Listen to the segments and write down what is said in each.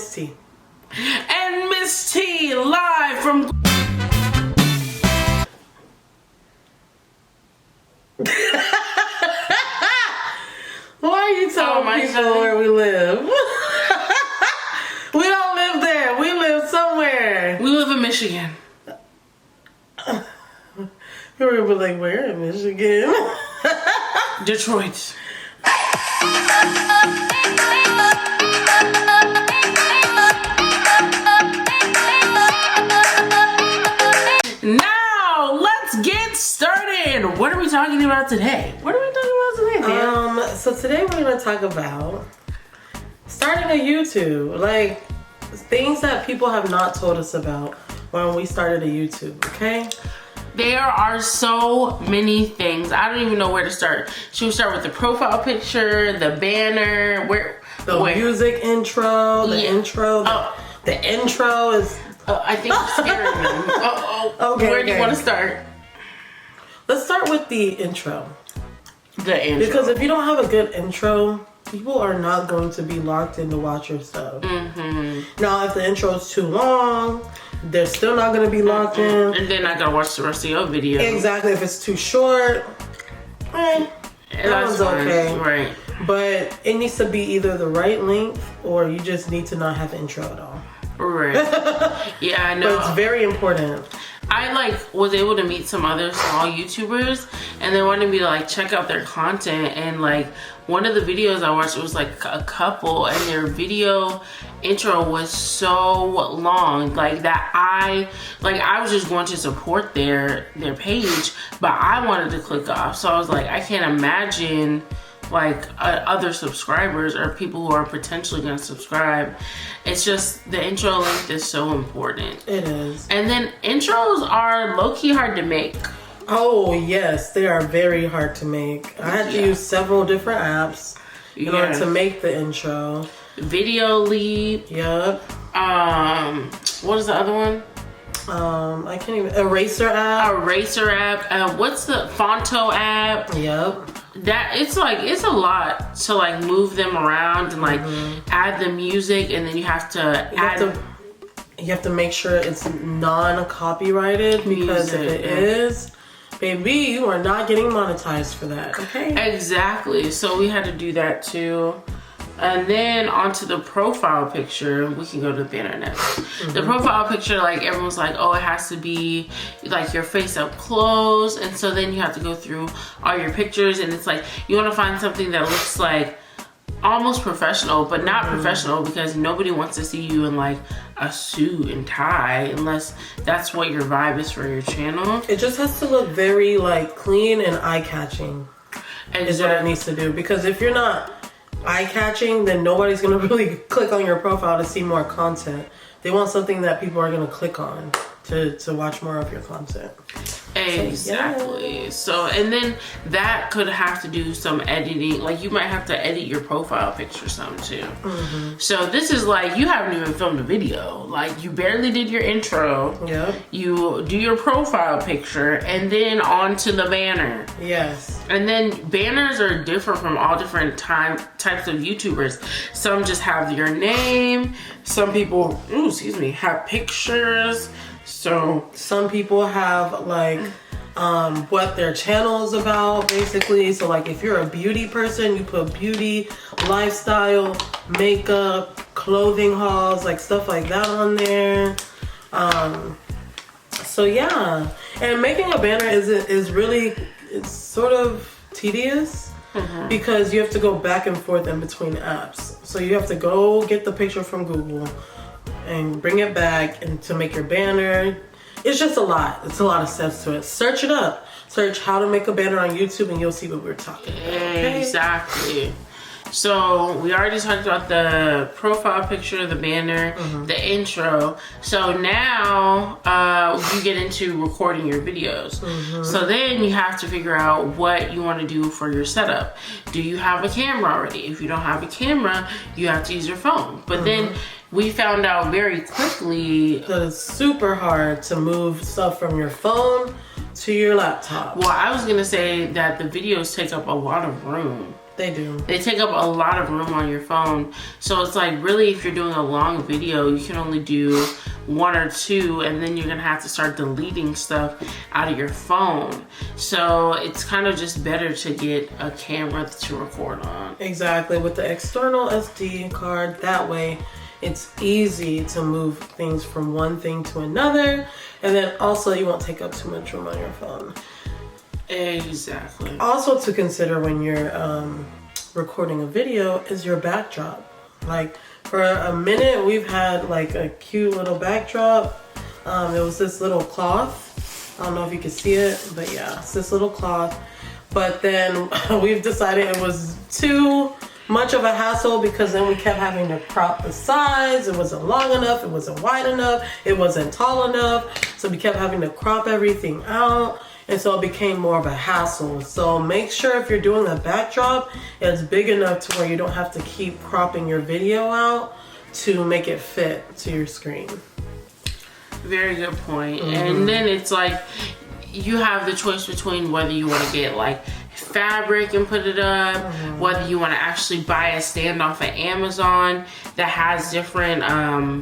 Miss T. And Miss T live from... Why are you telling people where we live? We don't live there. We live somewhere. We live in Michigan. We were like, where in Michigan? Detroit. Now, let's get started. What are we talking about today? So today we're going to talk about starting a YouTube. Like, things that people have not told us about when we started a YouTube, okay? There are so many things. I don't even know where to start. Should we start with the profile picture, the banner, the music intro, the intro. The intro is... I think it's scaring me. Okay, where do you want to start? Let's start with the intro. The intro. Because if you don't have a good intro, people are not going to be locked in to watch your stuff. Now, if the intro is too long, they're still not going to be locked in. And they're not going to watch the rest of your video. Exactly. If it's too short, that one's okay. Right. But it needs to be either the right length or you just need to not have the intro at all. Right. Yeah, I know. But it's very important. I was able to meet some other small YouTubers and they wanted me to check out their content, and one of the videos I watched, it was a couple, and their video intro was so long that I was just going to support their page, but I wanted to click off. So I was like, I can't imagine other subscribers or people who are potentially going to subscribe. It's just the intro length is so important. It is. And then intros are low-key hard to make. Oh yes, they are very hard to make. I had to use several different apps in order to make the intro. Videoly. Yep. What is the other one? I can't even... Eraser app. What's the Fonto app? Yep. That it's a lot to move them around and add the music, and then you have to you have to make sure it's non-copyrighted, because if it is, baby, you are not getting monetized for that. Okay. Exactly. So we had to do that too. And then onto the profile picture, we can go to the banner next. The profile picture, everyone's oh, it has to be your face up close. And so then you have to go through all your pictures, and it's you want to find something that looks almost professional, but not professional, because nobody wants to see you in a suit and tie unless that's what your vibe is for your channel. It just has to look very clean and eye-catching. Is what it needs to do, because if you're not eye-catching, then nobody's gonna really click on your profile to see more content. They want something that people are gonna click on to watch more of your content. Exactly. So, and then that could have to do some editing. You might have to edit your profile picture some too. So this is you haven't even filmed a video. You barely did your intro. Yep. You do your profile picture, and then on to the banner. Yes. And then banners are different from all different types of YouTubers. Some just have your name. Some people, have pictures. So some people have what their channel is about, basically. So if you're a beauty person, you put beauty, lifestyle, makeup, clothing hauls, stuff like that on there. So yeah, and making a banner is really, it's sort of tedious. Because you have to go back and forth in between apps. So you have to go get the picture from Google and bring it back and to make your banner. It's just a lot. It's a lot of steps to it. Search it up. Search how to make a banner on YouTube and you'll see what we're talking about. Okay? Exactly. So we already talked about the profile picture, the banner, the intro. So now you get into recording your videos. So then you have to figure out what you want to do for your setup. Do you have a camera already? If you don't have a camera, you have to use your phone. But then we found out very quickly that it's super hard to move stuff from your phone to your laptop. Well, I was gonna say that the videos take up a lot of room. They do. They take up a lot of room on your phone. So it's like, really, if you're doing a long video, you can only do 1 or 2, and then you're gonna have to start deleting stuff out of your phone. So it's kind of just better to get a camera to record on. Exactly, with the external SD card, that way it's easy to move things from one thing to another, and then also you won't take up too much room on your phone. Exactly. Also to consider when you're recording a video is your backdrop. Like for a minute we've had like a cute little backdrop. It was this little cloth. I don't know if you can see it, but yeah, it's this little cloth. But then we've decided it was too much of a hassle because then we kept having to crop the sides. It wasn't long enough, it wasn't wide enough, it wasn't tall enough. So we kept having to crop everything out. And so it became more of a hassle. So make sure if you're doing a backdrop, it's big enough to where you don't have to keep cropping your video out to make it fit to your screen. Very good point. And then it's like, you have the choice between whether you want to get like fabric and put it up, whether you want to actually buy a stand off of Amazon that has different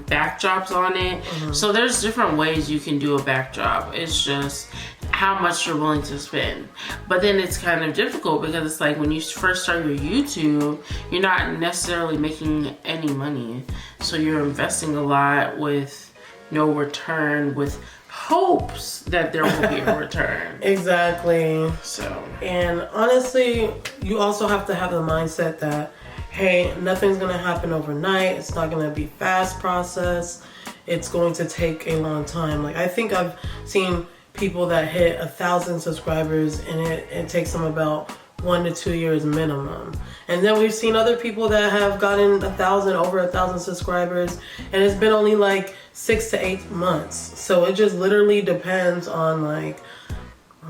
backdrops on it. So there's different ways you can do a backdrop. It's just how much you're willing to spend. But then it's kind of difficult because it's like when you first start your YouTube, you're not necessarily making any money. So you're investing a lot with no return, with hopes that there will be a return. Exactly. So, and honestly, you also have to have the mindset that, hey, nothing's gonna happen overnight. It's not gonna be fast process. It's going to take a long time. Like I think I've seen people that hit 1,000 subscribers and it takes them about 1 to 2 years minimum. And then we've seen other people that have gotten over 1,000 subscribers and it's been only like 6 to 8 months. So it just literally depends on like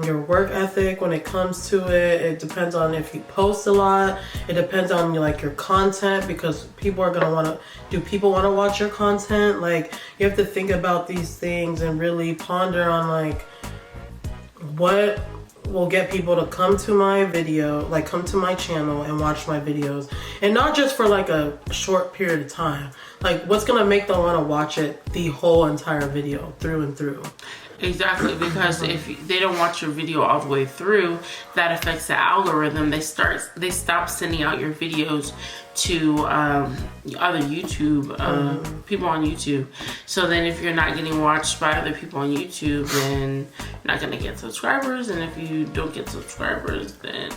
your work ethic when it comes to it. It depends on if you post a lot. It depends on like your content, because people are gonna wanna, do people wanna watch your content? Like you have to think about these things and really ponder on like what will get people to come to my video, like come to my channel and watch my videos. And not just for like a short period of time. Like what's gonna make them wanna watch it the whole entire video through and through. exactly, because if they don't watch your video all the way through, that affects the algorithm. They stop sending out your videos to other YouTube people on YouTube. So then if you're not getting watched by other people on YouTube, then you're not gonna get subscribers, and if you don't get subscribers, then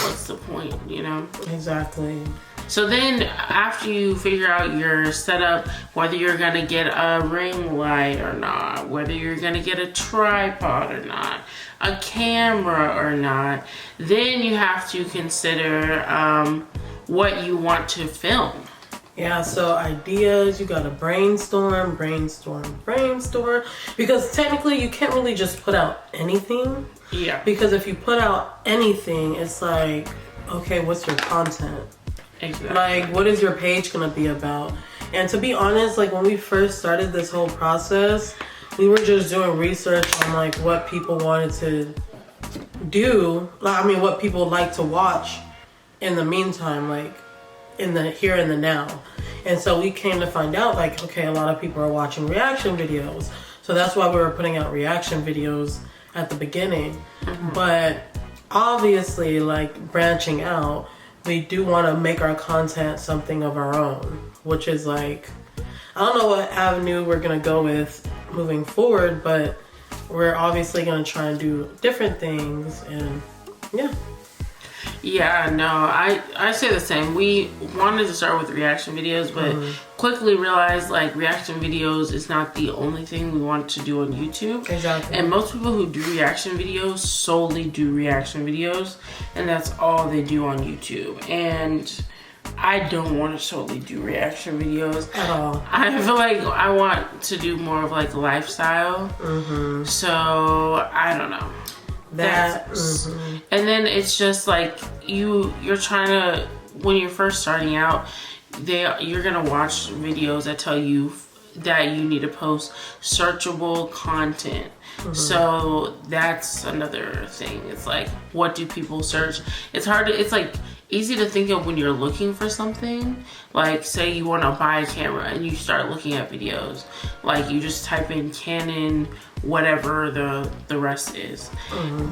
what's the point, you know? Exactly. So then after you figure out your setup, whether you're gonna get a ring light or not, whether you're gonna get a tripod or not, a camera or not, then you have to consider what you want to film. Yeah, so ideas, you gotta brainstorm, because technically you can't really just put out anything. Yeah. Because if you put out anything, it's like, okay, what's your content? Exactly. Like, what is your page gonna be about? And to be honest, like when we first started this whole process, we were just doing research on like what people wanted to do. I mean, what people like to watch in the meantime, like in the here and the now. And so we came to find out like, okay, a lot of people are watching reaction videos. So that's why we were putting out reaction videos at the beginning. But obviously, like branching out, we do want to make our content something of our own, which is like, I don't know what avenue we're going to go with moving forward, but we're obviously going to try and do different things. And yeah. Yeah, no, I say the same. We wanted to start with reaction videos, but quickly realized like reaction videos is not the only thing we want to do on YouTube. Exactly. And most people who do reaction videos solely do reaction videos, and that's all they do on YouTube. And I don't want to solely do reaction videos At all. I feel like I want to do more of like lifestyle. So I don't know. And then it's just like you're trying to, when you're first starting out, you're gonna watch videos that tell you that you need to post searchable content. So that's another thing. It's like, what do people search? It's hard to, it's like easy to think of when you're looking for something. Like, say you want to buy a camera and you start looking at videos. Like, you just type in Canon, whatever the rest is.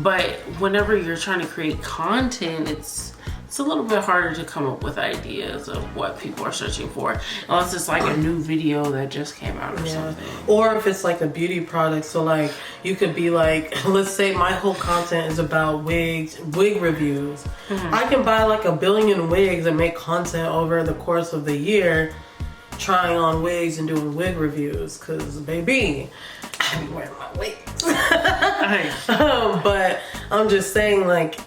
But whenever you're trying to create content, it's a little bit harder to come up with ideas of what people are searching for, unless it's like a new video that just came out or something. Or if it's like a beauty product, so like you could be like, let's say my whole content is about wig reviews. I can buy like 1 billion wigs and make content over the course of the year trying on wigs and doing wig reviews, because baby, I be wearing my wigs. But I'm just saying, like,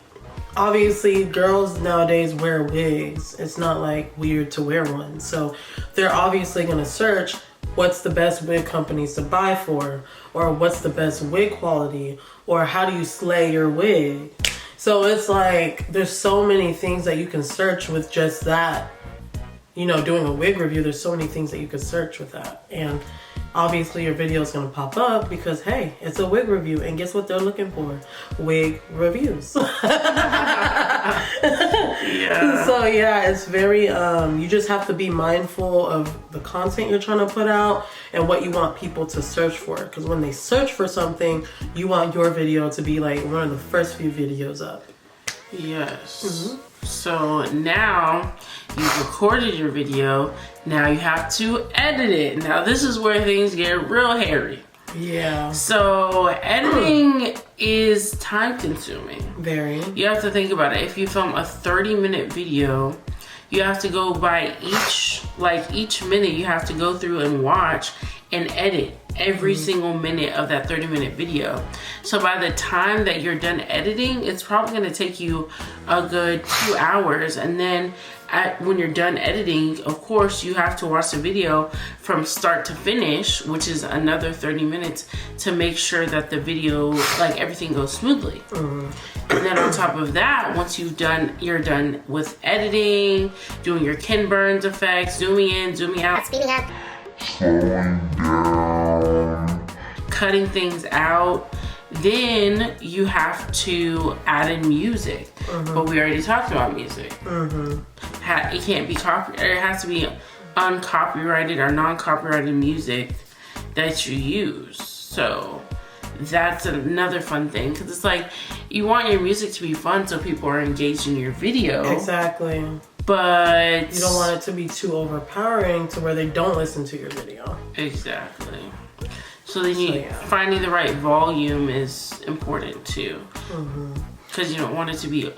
obviously girls nowadays wear wigs. It's not like weird to wear one. So they're obviously going to search what's the best wig companies to buy for, or what's the best wig quality, or how do you slay your wig. So it's like there's so many things that you can search with just that. You know, doing a wig review, there's so many things that you could search with that. And obviously your video is going to pop up because, hey, it's a wig review. And guess what they're looking for? Wig reviews. Yeah. So yeah, it's very, you just have to be mindful of the content you're trying to put out and what you want people to search for. Because when they search for something, you want your video to be like one of the first few videos up. Yes. So now you've recorded your video. Now you have to edit it. Now this is where things get real hairy. Yeah. So editing is time consuming. Very. You have to think about it. If you film a 30-minute video, you have to go by each minute you have to go through and watch and edit every single minute of that 30-minute video. So by the time that you're done editing, it's probably going to take you a good 2 hours. And then when you're done editing, of course, you have to watch the video from start to finish, which is another 30 minutes to make sure that the video, like, everything goes smoothly. And then on top of that, once you're done with editing, doing your Ken Burns effects, zooming in, zooming out, Speeding up. slowing down, cutting things out, then you have to add in music. But we already talked about music. It can't be it has to be uncopyrighted or non-copyrighted music that you use. So that's another fun thing, because it's like you want your music to be fun so people are engaged in your video. Exactly. But you don't want it to be too overpowering to where they don't listen to your video. Exactly. So then finding the right volume is important too. Because you don't want it to be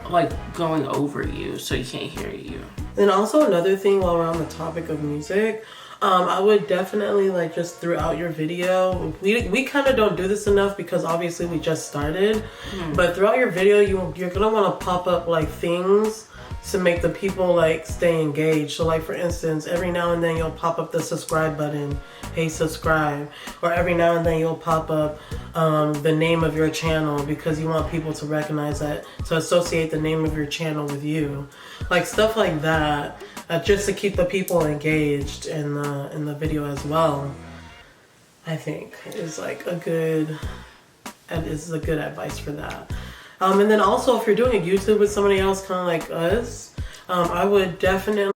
like going over you so you can't hear you. And also another thing, while we're on the topic of music, I would definitely, like, just throughout your video, we kind of don't do this enough because obviously we just started, but throughout your video you're gonna want to pop up like things to make the people like stay engaged. So like, for instance, every now and then you'll pop up the subscribe button, hey subscribe, or every now and then you'll pop up the name of your channel, because you want people to recognize that, to associate the name of your channel with you, like stuff like that, just to keep the people engaged in the video as well. I think is like a good advice for that. And then also, if you're doing a YouTube with somebody else kind of like us, I would definitely